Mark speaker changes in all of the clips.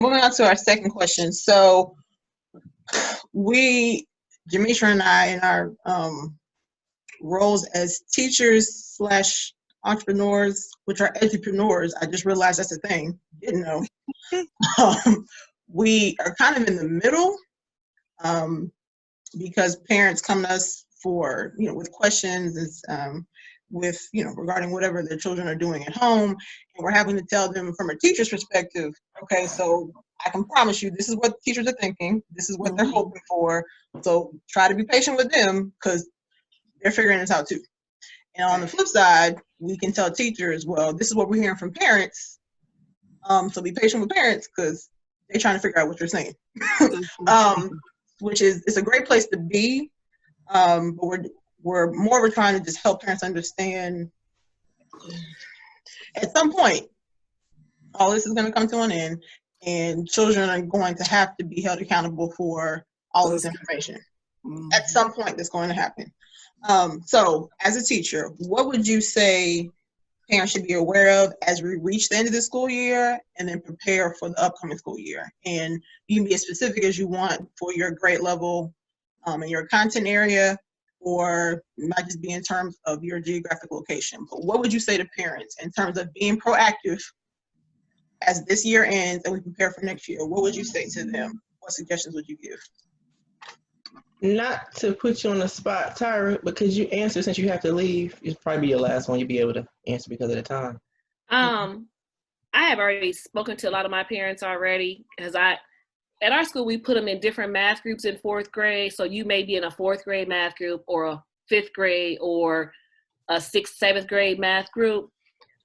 Speaker 1: moving on to our second question. So Jamisha and I, in our roles as teachers slash entrepreneurs, which are entrepreneurs, I just realized that's a thing, didn't know. We are kind of in the middle, because parents come to us for, with questions, with, regarding whatever their children are doing at home. And we're having to tell them from a teacher's perspective, okay, so I can promise you this is what teachers are thinking. This is what they're hoping for. So try to be patient with them because they're figuring this out too. And on the flip side, we can tell teachers, well, this is what we're hearing from parents. So be patient with parents because they're trying to figure out what you're saying. Which is, it's a great place to be. But we're trying to just help parents understand at some point, all this is going to come to an end and children are going to have to be held accountable for all this information. At some point that's going to happen. So as a teacher, what would you say parents should be aware of as we reach the end of the school year and then prepare for the upcoming school year? And you can be as specific as you want for your grade level and your content area, or it might just be in terms of your geographic location. But what would you say to parents in terms of being proactive as this year ends and we prepare for next year? What would you say to them? What suggestions would you give?
Speaker 2: Not to put you on the spot, Tyra, because you answer since you have to leave. It's probably be your last one you'll be able to answer because of the time.
Speaker 3: I have already spoken to a lot of my parents already because at our school, we put them in different math groups in 4th grade. So you may be in a 4th grade math group or a 5th grade or a 6th, 7th grade math group.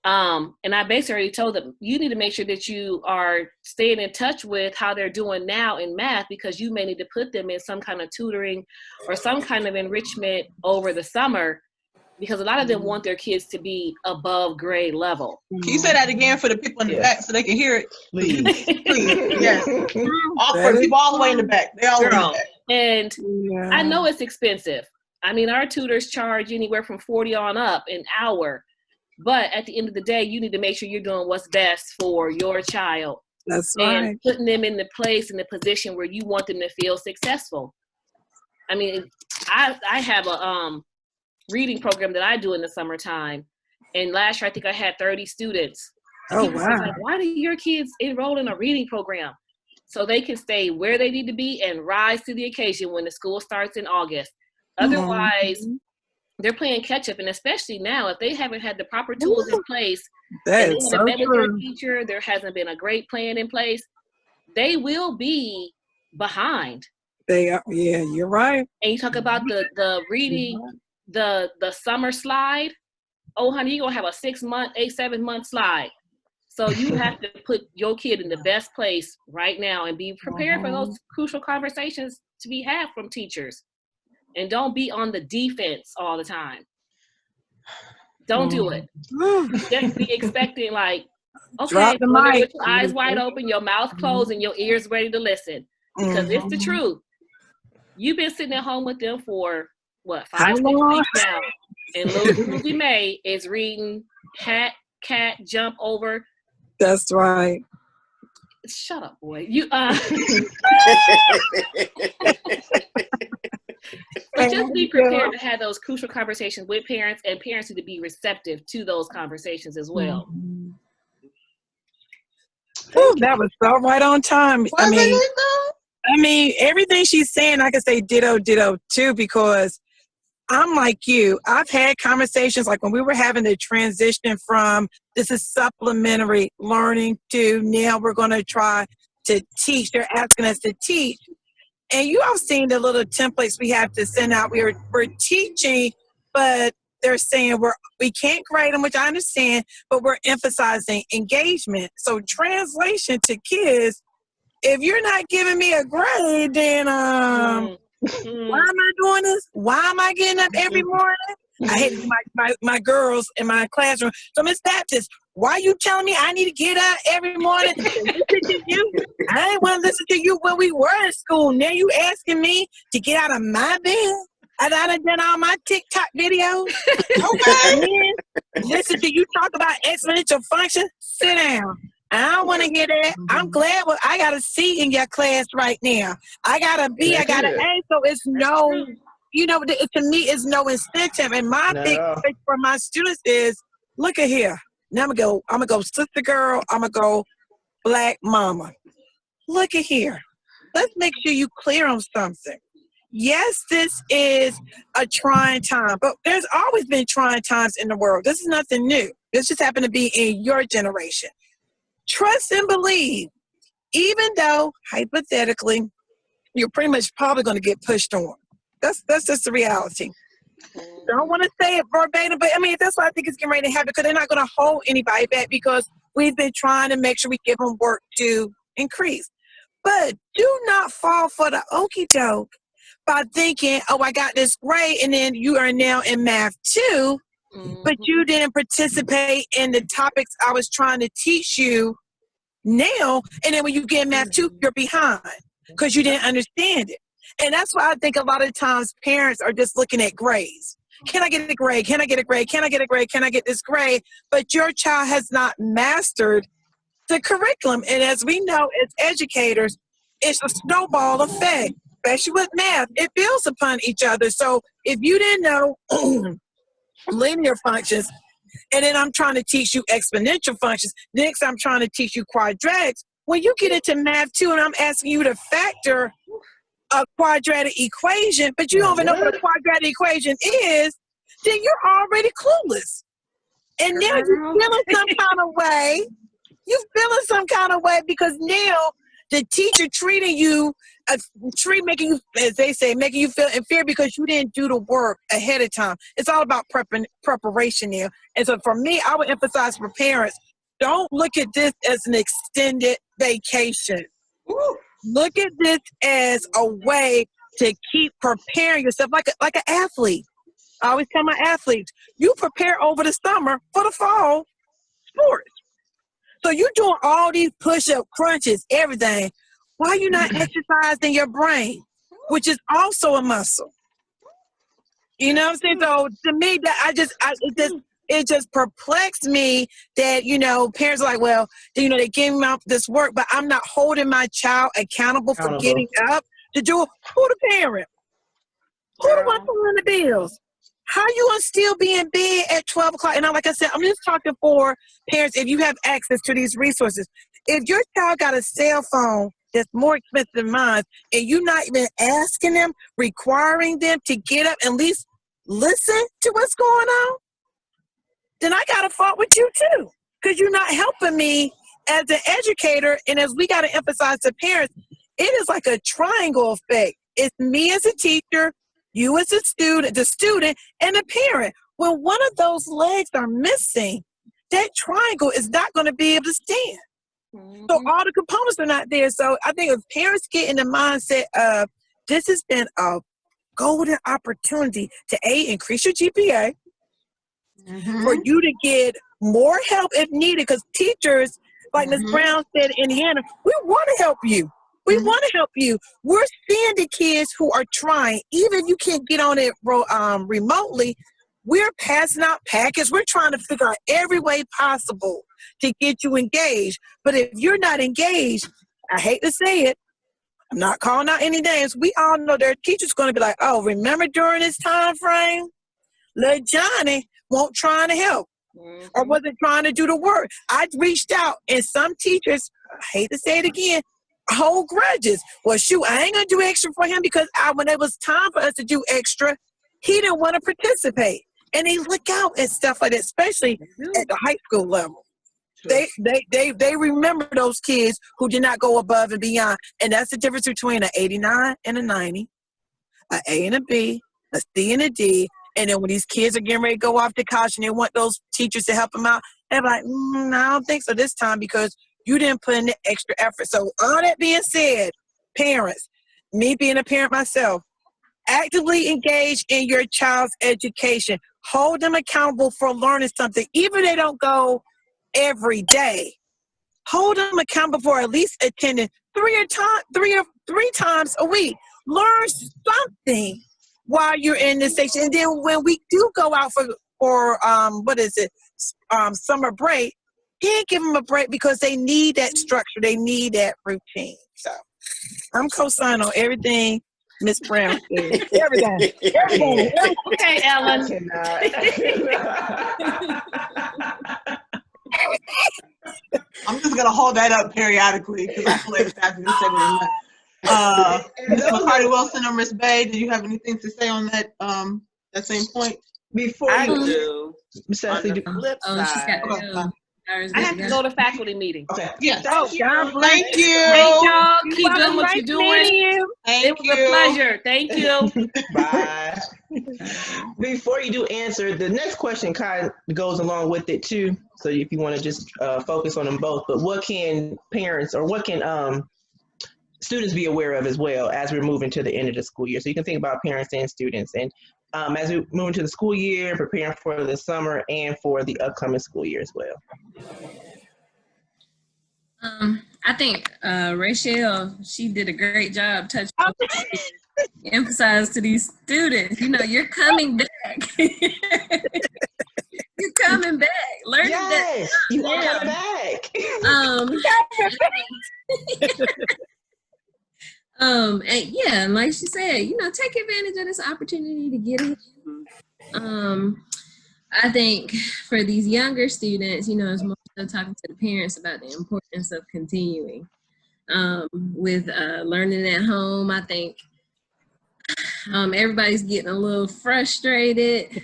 Speaker 3: And I basically already told them, you need to make sure that you are staying in touch with how they're doing now in math, because you may need to put them in some kind of tutoring or some kind of enrichment over the summer, because a lot of them want their kids to be above grade level.
Speaker 1: Can you say that again for the people in the back so they can hear it?
Speaker 2: Please.
Speaker 1: Please. Yes. For the people all the way in the back. They all in the back.
Speaker 3: And I know it's expensive. I mean, our tutors charge anywhere from $40 on up an hour. But at the end of the day, you need to make sure you're doing what's best for your child.
Speaker 4: That's right.
Speaker 3: And putting them in the place, in the position where you want them to feel successful. I mean, I have a reading program that I do in the summertime. And last year, I think I had 30 students.
Speaker 4: Oh, wow.
Speaker 3: Like, why do your kids enroll in a reading program? So they can stay where they need to be and rise to the occasion when the school starts in August. Otherwise, they're playing catch up, and especially now, if they haven't had the proper tools in place, and they haven't met with their teacher, there hasn't been a great plan in place, they will be behind.
Speaker 4: They are, yeah, you're right.
Speaker 3: And you talk about the reading, the summer slide. Oh, honey, you're gonna have a 7 month slide. So you have to put your kid in the best place right now and be prepared for those crucial conversations to be had from teachers. And don't be on the defense all the time. Don't do it. Just be expecting, like, okay, with your eyes wide open, your mouth closed, and your ears ready to listen. Because it's the truth. You've been sitting at home with them for, 5, 6 weeks now. And little Susie May is reading Hat, Cat, Jump Over.
Speaker 4: That's right.
Speaker 3: Shut up, boy. But just be prepared to have those crucial conversations with parents, and parents need to be receptive to those conversations as well.
Speaker 4: Ooh, that was so right on time. I mean, everything she's saying, I can say ditto too, because I'm like you. I've had conversations like when we were having the transition from this is supplementary learning to now we're going to try to teach. They're asking us to teach. And you all seen the little templates we have to send out. We're teaching, but they're saying we can't grade them, which I understand, but we're emphasizing engagement. So translation to kids, if you're not giving me a grade, then why am I doing this? Why am I getting up every morning? I hate my girls in my classroom. So Miss Baptist, why you telling me I need to get up every morning to listen to you? I didn't want to listen to you when we were in school. Now you asking me to get out of my bed? I done all my TikTok videos. Okay. Listen to you talk about exponential function. Sit down. I don't want to hear that. I'm glad I got a C in your class right now. I got a B, I got an A. So it's no, to me, it's no incentive. And my big thing for my students is, look at here. Now I'm gonna go sister girl. I'm gonna go black mama. Look at here. Let's make sure you clear on something. Yes, this is a trying time, but there's always been trying times in the world. This is nothing new. This just happened to be in your generation. Trust and believe, even though hypothetically you're pretty much probably going to get pushed on. That's just the reality. Don't want to say it verbatim, but I mean that's what I think is getting ready to happen, because they're not going to hold anybody back, because we've been trying to make sure we give them work to increase. But do not fall for the okie doke by thinking, oh, I got this grade, and then you are now in math 2. But you didn't participate in the topics I was trying to teach you now. And then when you get math 2, you're behind because you didn't understand it. And that's why I think a lot of times parents are just looking at grades. Can I get a grade? Can I get a grade? Can I get a grade? Can I get this grade? But your child has not mastered the curriculum. And as we know, as educators, it's a snowball effect, especially with math. It builds upon each other. So if you didn't know linear functions, and then I'm trying to teach you exponential functions, next I'm trying to teach you quadratics, when you get into math 2 and I'm asking you to factor a quadratic equation, but you don't even know what a quadratic equation is, then you're already clueless. And now you're feeling some kind of way. You're feeling some kind of way because now the teacher treating you, making you, as they say, making you feel inferior because you didn't do the work ahead of time. It's all about preparation now. And so for me, I would emphasize for parents, don't look at this as an extended vacation. Ooh. Look at this as a way to keep preparing yourself like an athlete. I always tell my athletes, you prepare over the summer for the fall sports. So you're doing all these push-up, crunches, everything. Why are you not exercising your brain, which is also a muscle? You know what I'm saying? So to me, that it just perplexed me that, parents are like, well, they give me out this work, but I'm not holding my child accountable for getting up to do it. Who the parent? Who the one paying the bills? How you gonna still be in bed at 12 o'clock? And like I said, I'm just talking for parents, if you have access to these resources. If your child got a cell phone that's more expensive than mine, and you're not even asking them, requiring them to get up and at least listen to what's going on, then I got to fault with you too, because you're not helping me as an educator. And as we got to emphasize to parents, it is like a triangle effect. It's me as a teacher, you as a student, the student, and the parent. When one of those legs are missing, that triangle is not going to be able to stand. So all the components are not there. So I think if parents get in the mindset of, this has been a golden opportunity to increase your GPA, for you to get more help if needed, because teachers, like Ms. Brown said in Indiana, we want to help you. We want to help you. We're seeing the kids who are trying, even if you can't get on it remotely, we're passing out packets. We're trying to figure out every way possible to get you engaged. But if you're not engaged, I hate to say it, I'm not calling out any names. We all know their teacher's going to be like, oh, remember during this time frame, little Johnny won't trying to help or wasn't trying to do the work. I reached out, and some teachers, I hate to say it again, hold grudges. Well, shoot, I ain't going to do extra for him because when it was time for us to do extra, he didn't want to participate. And they look out at stuff like that, especially at the high school level. They remember those kids who did not go above and beyond. And that's the difference between an 89 and a 90, an A and a B, a C and a D. And then when these kids are getting ready to go off to college and they want those teachers to help them out, they're like, I don't think so this time because you didn't put in the extra effort. So all that being said, parents, me being a parent myself, actively engage in your child's education. Hold them accountable for learning something, even if they don't go every day. Hold them accountable for at least attending three times a week. Learn something while you're in this station. And then when we do go out for summer break, can't give them a break because they need that structure. They need that routine. So I'm co-signing on everything Miss Brown said. Everything. Everything.
Speaker 3: Okay, Ellen.
Speaker 1: I'm just gonna hold that up periodically because I feel like it's happening to say what Ms. McCarty Wilson or Miss Bay, do you have anything to say on that that same point?
Speaker 2: Before
Speaker 5: I
Speaker 2: you
Speaker 5: do.
Speaker 2: Sassy,
Speaker 5: On the flip
Speaker 6: She's
Speaker 5: side,
Speaker 6: got to go.
Speaker 3: I have to go to faculty meeting.
Speaker 2: okay.
Speaker 1: Yes.
Speaker 4: Oh, God bless
Speaker 1: Thank you.
Speaker 3: Thank y'all.
Speaker 4: you.
Speaker 3: Keep doing what
Speaker 4: Nice
Speaker 3: you're doing.
Speaker 4: meeting you.
Speaker 3: It
Speaker 1: Thank
Speaker 3: was a
Speaker 1: you.
Speaker 3: pleasure. Thank you.
Speaker 2: Bye. Before you do answer, the next question kind of goes along with it too. So if you want to just focus on them both, but what can parents or what can students be aware of as well as we're moving to the end of the school year? So you can think about parents and students, and as we move into the school year, preparing for the summer and for the upcoming school year as well.
Speaker 6: I think Rachel, she did a great job touching emphasize to these students, you're coming back. You're coming back. Learning
Speaker 2: Yes,
Speaker 6: that.
Speaker 2: you are coming back.
Speaker 6: And yeah, and like she said, take advantage of this opportunity to get it. I think for these younger students, it's more so talking to the parents about the importance of continuing with learning at home. I think everybody's getting a little frustrated,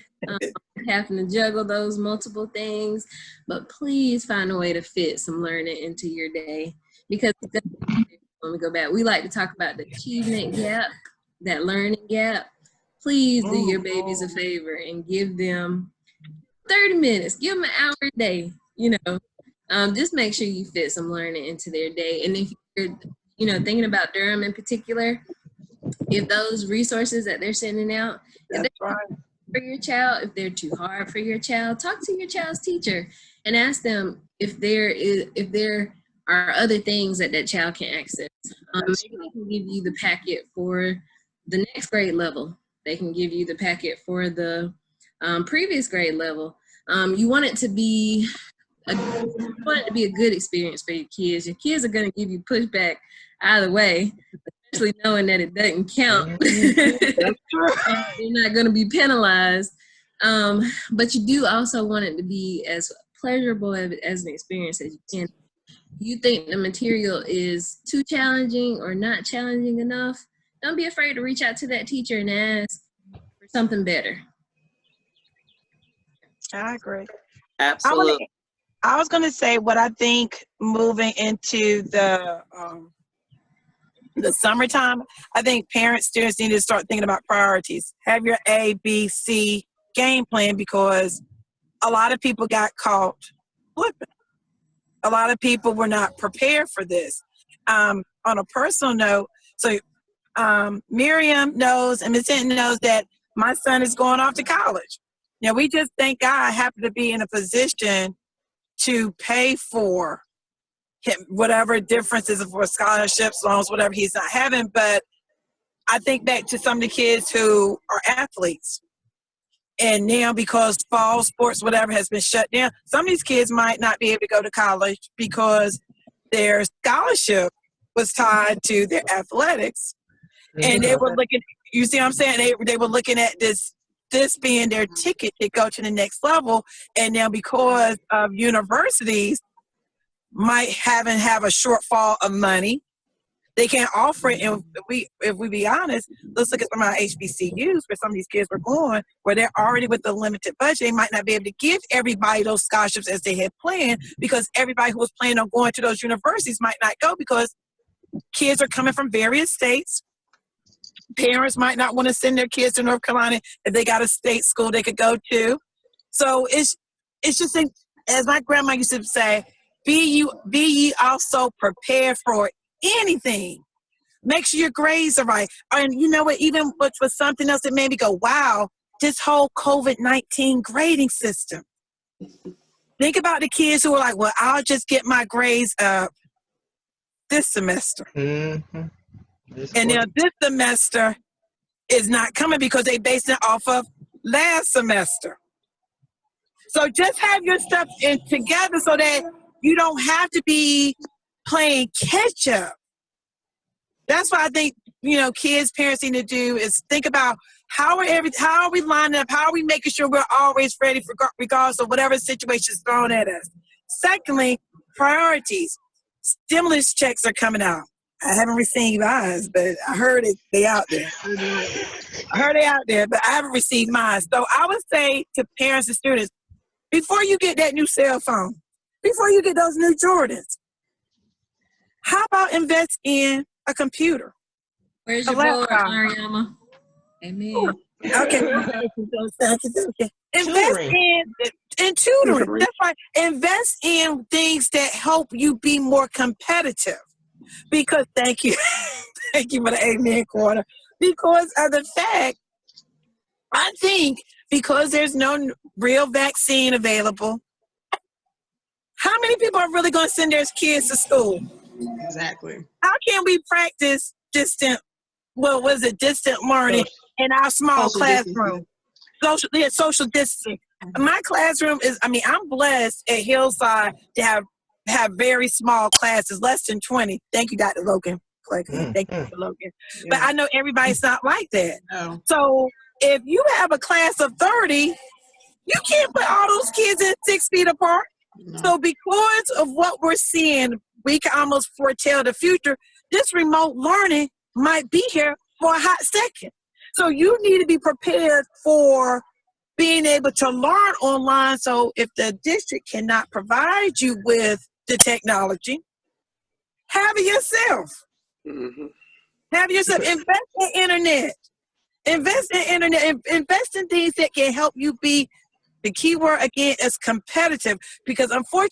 Speaker 6: having to juggle those multiple things, but please find a way to fit some learning into your day, because when we go back, we like to talk about the achievement gap, that learning gap. Please do your babies a favor and give them 30 minutes, give them an hour a day, just make sure you fit some learning into their day. And if you're, thinking about Durham in particular, if those resources that they're sending out, if they're right for your child, if they're too hard for your child, talk to your child's teacher and ask them if there are other things that child can access. Maybe they can give you the packet for the next grade level. They can give you the packet for the previous grade level. You want it to be a good experience for your kids. Your kids are going to give you pushback either way, especially knowing that it doesn't count. That's true. You're not going to be penalized. But you do also want it to be as pleasurable as an experience as you can. You think the material is too challenging or not challenging enough, don't be afraid to reach out to that teacher and ask for something better.
Speaker 4: I agree.
Speaker 5: absolutely.
Speaker 4: I was going to say what I think moving into the summertime, I think parents, students need to start thinking about priorities. Have your A, B, C game plan, because a lot of people got caught flipping. A lot of people were not prepared for this. On a personal note, so Miriam knows and Ms. Hinton knows that my son is going off to college. Now, we just thank God I happen to be in a position to pay for him, whatever differences for scholarships, loans, whatever he's not having. But I think back to some of the kids who are athletes. And now because fall sports, whatever, has been shut down, some of these kids might not be able to go to college because their scholarship was tied to their athletics. And they were looking, you see what I'm saying? They were looking at this being their ticket to go to the next level. And now because of universities might have a shortfall of money, they can't offer it. And if we be honest, let's look at some of our HBCUs where some of these kids were going, where they're already with a limited budget. They might not be able to give everybody those scholarships as they had planned, because everybody who was planning on going to those universities might not go because kids are coming from various states. Parents might not want to send their kids to North Carolina if they got a state school they could go to. So it's just, as my grandma used to say, be ye also prepared for anything. Make sure your grades are right. And you know what, even which was something else that made me go, wow, this whole COVID-19 grading system. Think about the kids who were like, well, I'll just get my grades up this semester. Mm-hmm. And now this semester is not coming because they based it off of last semester. So just have your stuff in together so that You don't have to be playing catch up. That's why I think, kids, parents need to do is think about how are we lining up? How are we making sure we're always ready for regardless of whatever situation is thrown at us? Secondly, priorities. Stimulus checks are coming out. I haven't received mine, but I heard they out there. I heard they out there, but I haven't received mine. So I would say to parents and students, before you get that new cell phone, before you get those new Jordans, how about invest in a computer?
Speaker 6: Where's your board, Mariama? Amen.
Speaker 4: Okay. Invest in tutoring. That's right. Invest in things that help you be more competitive. Because thank you for the amen quarter. Because of the fact, I think because there's no real vaccine available, how many people are really going to send their kids to school?
Speaker 1: Exactly.
Speaker 4: How can we practice distant learning in our small classroom? Social distancing. My classroom I'm blessed at Hillside to have very small classes, less than 20. Thank you, Dr. Logan. Thank you, Dr. Logan. Yeah. But I know everybody's not like that.
Speaker 1: No.
Speaker 4: So if you have a class of 30, you can't put all those kids in 6 feet apart. No. So because of what we're seeing, we can almost foretell the future. This remote learning might be here for a hot second. So you need to be prepared for being able to learn online. So if the district cannot provide you with the technology, have it yourself. Mm-hmm. Have it yourself. Invest in internet. Invest in internet. Invest in things that can help you be, the key word again is competitive, because unfortunately,